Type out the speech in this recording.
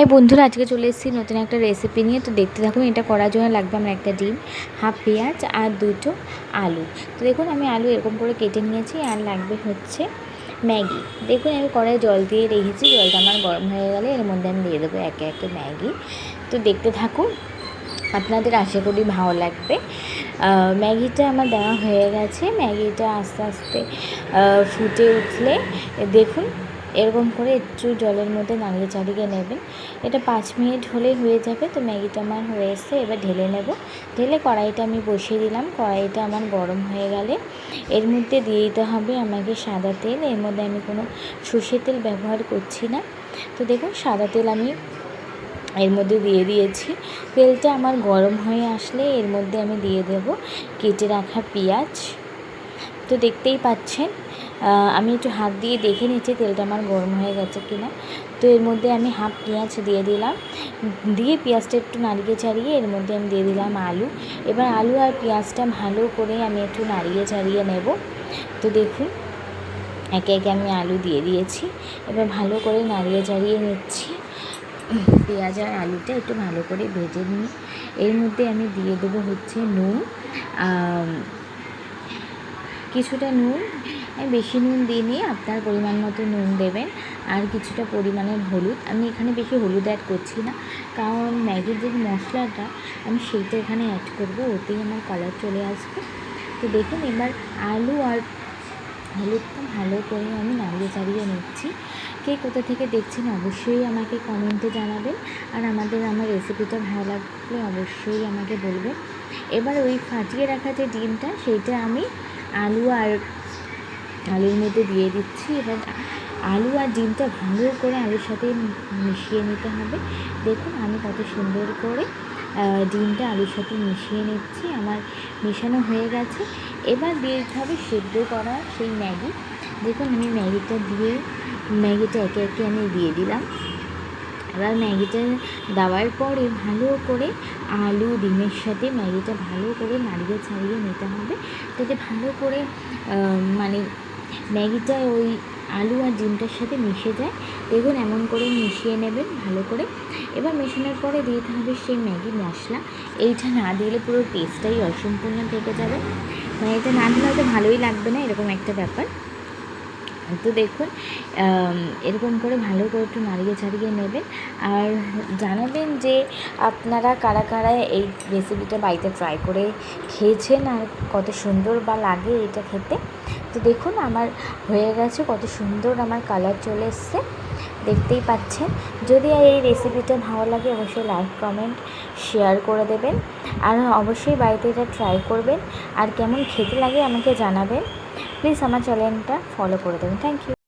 High বন্ধুরা, আজকে চলে এসেছি নতুন একটা রেসিপি নিয়ে। তো দেখতে থাকুন। এটা করার জন্য লাগবে আমার একটা ডিম, হাফ পেঁয়াজ আর দুটো আলু। তো দেখুন আমি আলু এরকম করে কেটে নিয়েছি। আর লাগবে হচ্ছে ম্যাগি। দেখুন আমি কড়াই জল দিয়ে রেখেছি, জলটা আমার গরম হয়ে গেলে এর মধ্যে আমি দিয়ে দেবো একে একে ম্যাগি। তো দেখতে থাকুন, আপনাদের আশা করি ভালো লাগবে। ম্যাগিটা আমার দেওয়া হয়ে গেছে। ম্যাগিটা আস্তে আস্তে ফুটে উঠলে দেখুন এরকম করে একটু জলের মধ্যে নাড়িয়ে চাড়িয়ে নেবেন। এটা 5 মিনিট হলেই হয়ে যাবে। তো ম্যাগিটা আমার হয়ে এসছে, এবার ঢেলে নেব। ঢেলে কড়াইটা আমি বসিয়ে দিলাম। কড়াইটা আমার গরম হয়ে গেলে এর মধ্যে দিয়ে দিতে হবে আমাকে সাদা তেল। এর মধ্যে আমি কোনো সর্ষের তেল ব্যবহার করছি না। তো দেখুন সাদা তেল আমি এর মধ্যে দিয়ে দিয়েছি। তেলটা আমার গরম হয়ে আসলে এর মধ্যে আমি দিয়ে দেব কেটে রাখা পেঁয়াজ। তো দেখতেই পাচ্ছেন, আমি একটু হাত দিয়ে দেখে নিচ্ছি তেলটা আমার গরম হয়ে গেছে কিনা। তো এর মধ্যে আমি হাফ পেঁয়াজ দিয়ে দিলাম। দিয়ে পেঁয়াজটা একটু নাড়িয়ে চাড়িয়ে এর মধ্যে আমি দিয়ে দিলাম আলু। এবার আলু আর পেঁয়াজটা ভালো করে আমি একটু নাড়িয়ে চাড়িয়ে নেব। তো দেখুন একে একে আমি আলু দিয়ে দিয়েছি। এবার ভালো করে নাড়িয়ে চাড়িয়ে নিচ্ছি। পেঁয়াজ আর আলুটা একটু ভালো করে ভেজে নিয়ে এর মধ্যে আমি দিয়ে দেবো হচ্ছে নুন, কিছুটা নুন। বেশি নুন দিইনি, আপনার পরিমাণ মতো নুন দেবেন। আর কিছুটা পরিমাণের হলুদ। আমি এখানে বেশি হলুদ অ্যাড করছি না, কারণ ম্যাগির যে মশলাটা আমি সেইটা এখানে অ্যাড করব, ওতেই আমার কালার চলে আসবে। তো দেখুন এবার আলু আর হলুদটা ভালো করে আমি নাড়িয়ে চাড়িয়ে নিচ্ছি। কে কোথা থেকে দেখছেন অবশ্যই আমাকে কমেন্টে জানাবেন। আর আমার রেসিপিটা ভালো লাগলে অবশ্যই আমাকে বলবেন। এবার ওই ফাটিয়ে রাখা যে ডিমটা সেইটা আমি আলুর মধ্যে দিয়ে দিচ্ছি। এবার আলু আর ডিমটা ভালো করে আলুর সাথে মিশিয়ে নিতে হবে। দেখুন আমি কত সুন্দর করে ডিমটা আলুর সাথে মিশিয়ে নিচ্ছি। আমার মেশানো হয়ে গেছে। এবার দিয়ে দিতে হবে সেদ্ধ করা সেই ম্যাগি। দেখুন আমি ম্যাগিটা একে একে আমি দিয়ে দিলাম। এবার ম্যাগিটা দেওয়ার পরে ভালো করে আলু ডিমের সাথে ম্যাগিটা ভালো করে নাড়িয়ে ছাড়িয়ে নিতে হবে, যাতে ভালো করে ম্যাগিটা ওই আলু আর ডিমটার সাথে মিশে যায়। দেখুন এমন করে মিশিয়ে নেবেন ভালো করে। এবার মেশানোর পরে দিতে হবে সেই ম্যাগি মশলা। এইটা না দিলে পুরো টেস্টটাই অসম্পূর্ণ থেকে যাবে। এটা না দিলে হয়তো ভালোই লাগবে না, এরকম একটা ব্যাপার। তো দেখুন এরকম করে ভালো করে একটু নাড়িয়ে ছাড়িয়ে নেবেন। আর জানাবেন যে আপনারা কারা কারা এই রেসিপিটা বাড়িতে ট্রাই করে খেয়েছেন আর কত সুন্দর বা লাগে এটা খেতে। তো দেখুন আমার হয়ে গেছে, কত সুন্দর আমার কালার চলে এসছে, দেখতেই পাচ্ছেন। যদি এই রেসিপিটা ভালো লাগে অবশ্যই লাইক কমেন্ট শেয়ার করে দেবেন। আর অবশ্যই বাড়িতে এটা ট্রাই করবেন। আর কেমন খেতে লাগে আমাকে জানাবেন। প্লিজ আমার চ্যানেলটা ফলো করে দেবেন। Thank you.